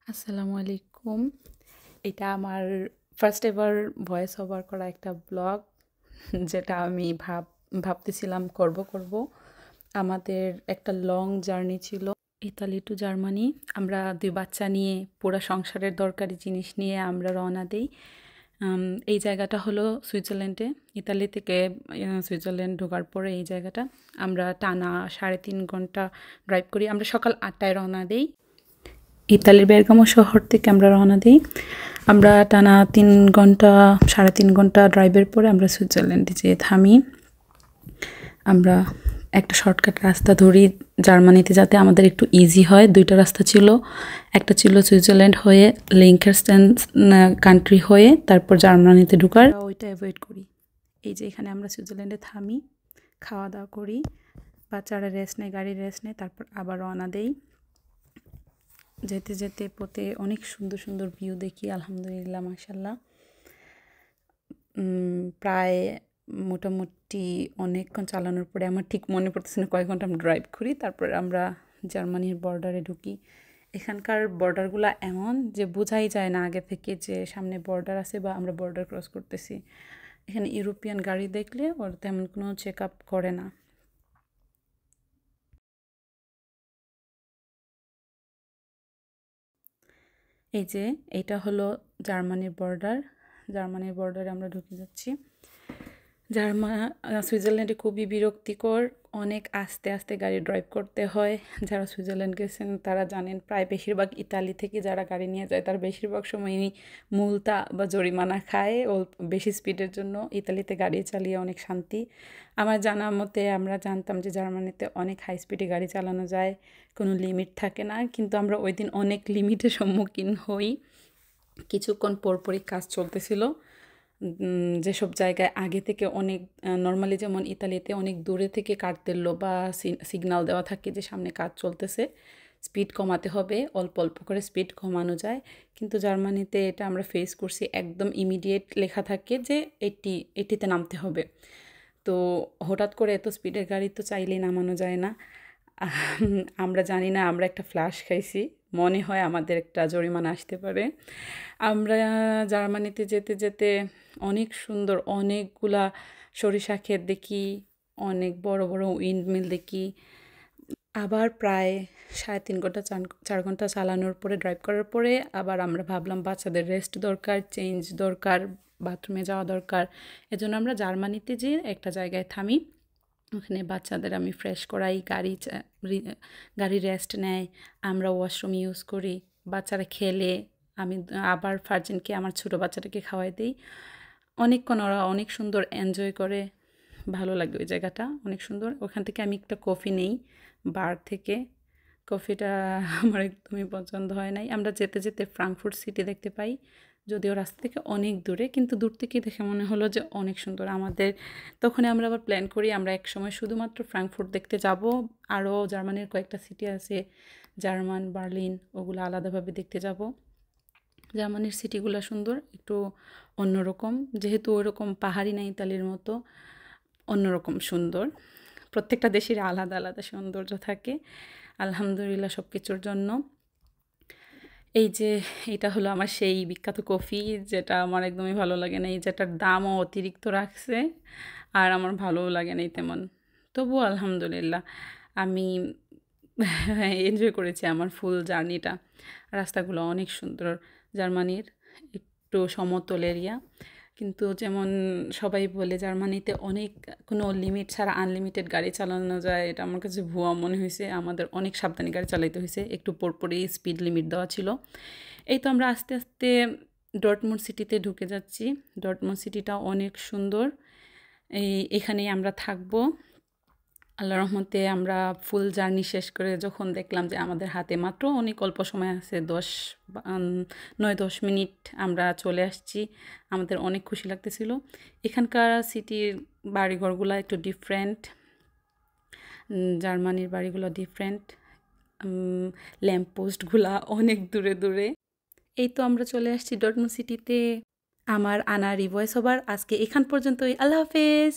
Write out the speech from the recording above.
আসসালামু আলাইকুম। এটা আমার ফার্স্ট এভার ভয়েস ওভার করা একটা ব্লগ যেটা আমি ভাবতেছিলাম করব। আমাদের একটা লং জার্নি ছিল ইতালি টু জার্মানি। আমরা ২ বাচ্চা নিয়ে পুরা সংসারের দরকারি জিনিস নিয়ে আমরা রওনা দেই। এই জায়গাটা হলো সুইজারল্যান্ডে। ইতালি থেকে সুইজারল্যান্ড ঢোকার পরে এই জায়গাটা। আমরা টানা ৩.৫ ঘন্টা ড্রাইভ করি। আমরা সকাল ৮টায় রওনা দেই। ইতালির বেরগামো শহর থেকে আমরা রওনা দিই। আমরা টানা ৩ ঘন্টা ৩.৫ ঘন্টা ড্রাইভের পরে আমরা সুইজারল্যান্ডে যেয়ে থামি। আমরা একটা শর্টকাট রাস্তা ধরি জার্মানিতে, যাতে আমাদের একটু ইজি হয়। ২টা রাস্তা ছিল। একটা ছিল সুইজারল্যান্ড হয়ে লিংকেনস্টাইন কান্ট্রি হয়ে তারপর জার্মানিতে ঢোকার, ওইটা অ্যাভয়েড করি। এই যে এখানে আমরা সুইজারল্যান্ডে থামি, খাওয়া দাওয়া করি, বাচ্চারা রেস্ট নেয়, গাড়ি রেস্ট নেয়, তারপর আবার রওনা দেই। যেতে যেতে পথে অনেক সুন্দর সুন্দর ভিউ দেখি, আলহামদুলিল্লাহ, মাশাল্লাহ। প্রায় মোটামুটি অনেকক্ষণ চালানোর পরে, আমার ঠিক মনে পড়তেছে না কয়েক ঘন্টা আমরা ড্রাইভ করি, তারপর আমরা জার্মানির বর্ডারে ঢুকি। এখানকার বর্ডারগুলো এমন যে বোঝাই যায় না আগে থেকে যে সামনে বর্ডার আছে বা আমরা বর্ডার ক্রস করতেছি। এখানে ইউরোপিয়ান গাড়ি দেখলে ওর তেমন কোনো চেক আপ করে না। এই যে এইটা হলো জার্মানির বর্ডার। জার্মানির বর্ডারে আমরা ঢুকে যাচ্ছি। সুইজারল্যান্ডে খুবই বিরক্তিকর, অনেক আস্তে আস্তে গাড়ি ড্রাইভ করতে হয়। যারা সুইজারল্যান্ড গেছেন তারা জানেন, প্রায় বেশিরভাগ ইতালি থেকে যারা গাড়ি নিয়ে যায় তার বেশিরভাগ সময়ই মুলতা বা জরিমানা খায় ও বেশি স্পিডের জন্য। ইতালিতে গাড়ি চালিয়ে অনেক শান্তি। আমার জানা মতে আমরা জানতাম যে জার্মানিতে অনেক হাই স্পিডে গাড়ি চালানো যায়, কোনো লিমিট থাকে না, কিন্তু আমরা ওই দিন অনেক লিমিটের সম্মুখীন হই। কিছুক্ষণ পরপরই কাজ চলতেছিল। যেসব জায়গায় আগে থেকে অনেক নর্মালি, যেমন ইতালিতে অনেক দূরে থেকে কার্তেল্লো বা সিগন্যাল দেওয়া থাকে যে সামনে কাজ চলতেছে, স্পিড কমাতে হবে, অল্প অল্প করে স্পিড কমানো যায়। কিন্তু জার্মানিতে এটা আমরা ফেস করছি, একদম ইমিডিয়েট লেখা থাকে যে 80-তে নামতে হবে। তো হঠাৎ করে এত স্পিডের গাড়ি তো চাইলেই নামানো যায় না। আমরা জানি না, আমরা একটা ফ্ল্যাশ খাইছি, মনে হয় আমাদের একটা জরিমানা আসতে পারে। আমরা জার্মানিতে যেতে যেতে অনেক সুন্দর অনেকগুলা সরিষা ক্ষেত দেখি, অনেক বড় বড় উইন্ডমিল দেখি। আবার প্রায় ৩.৫ ঘন্টা ৪ ঘন্টা চালানোর পরে, ড্রাইভ করার পরে আবার আমরা ভাবলাম বাচ্চাদের রেস্ট দরকার, চেঞ্জ দরকার, বাথরুমে যাওয়া দরকার। এজন্য আমরা জার্মানিতে যেয়ে একটা জায়গায় থামি। ওখানে বাচ্চাদের আমি ফ্রেশ করাই, গাড়ি রেস্ট নেয়, আমরা ওয়াশরুম ইউজ করি, বাচ্চারা খেলে আমি আবার ফার্জিনকে, আমার ছোটো বাচ্চাটাকে খাওয়াই দিই। অনেকক্ষণ ওরা অনেক সুন্দর এনজয় করে, ভালো লাগে ওই জায়গাটা, অনেক সুন্দর। ওখান থেকে আমি একটা কফি নেই বার থেকে। কফিটা আমার একদমই পছন্দ হয় নাই। আমরা যেতে যেতে ফ্রাঙ্কফুর্ট সিটি দেখতে পাই, যদিও রাস্তা থেকে অনেক দূরে, কিন্তু দূর থেকে দেখে মনে হলো যে অনেক সুন্দর। তখনই আমরা আবার প্ল্যান করি আমরা একসময় শুধুমাত্র ফ্রাঙ্কফুর্ট দেখতে যাব। আরও জার্মানির কয়েকটা সিটি আছে, জার্মান, বার্লিন, ওগুলো আলাদাভাবে দেখতে যাব। জার্মানির সিটিগুলো সুন্দর, একটু অন্যরকম, যেহেতু ওইরকম পাহাড়ি না ইতালির মতো, অন্যরকম সুন্দর। প্রত্যেকটা দেশের আলাদা আলাদা সৌন্দর্য থাকে, আলহামদুলিল্লাহ সব কিছুর জন্য। এই যে এটা হলো আমার সেই বিখ্যাত কফি, যেটা আমার একদমই ভালো লাগে না, এই যেটার দামও অতিরিক্ত রাখছে, আর আমার ভালোও লাগে না তেমন। তবুও আলহামদুলিল্লাহ আমি এনজয় করেছি আমার ফুল জার্নিটা। রাস্তাগুলো অনেক সুন্দর জার্মানির, একটু সমতল এরিয়া। কিন্তু যেমন সবাই বলে জার্মানিতে অনেক, কোনো লিমিট ছাড়া আনলিমিটেড গাড়ি চালানো যায়, এটা আমার কাছে ভুয়া মনে হয়েছে। আমাদের অনেক সাবধানে গাড়ি চালাইতে হয়েছে, একটু পরপরই স্পিড লিমিট দেওয়া ছিল। এই তো আমরা আস্তে আস্তে ডর্টমুন্ড সিটিতে ঢুকে যাচ্ছি। ডর্টমুন্ড সিটিটা অনেক সুন্দর, এখানেই আমরা থাকবো। আল্লাহর রহমতে আমরা ফুল জার্নি শেষ করে যখন দেখলাম যে আমাদের হাতে মাত্র অনেক অল্প সময় আছে, 9-10 মিনিট, আমরা চলে আসছি, আমাদের অনেক খুশি লাগতেছিল। এখানকার সিটির বাড়িঘরগুলো একটু ডিফারেন্ট, জার্মানির বাড়িগুলো ডিফারেন্ট, ল্যাম্পপোস্টগুলা অনেক দূরে দূরে। এই তো আমরা চলে আসছি ডর্টমুন্ড সিটিতে। আমার আনা রিভয়েস ওভার আজকে এখান পর্যন্তই। আল্লাহ হাফেজ।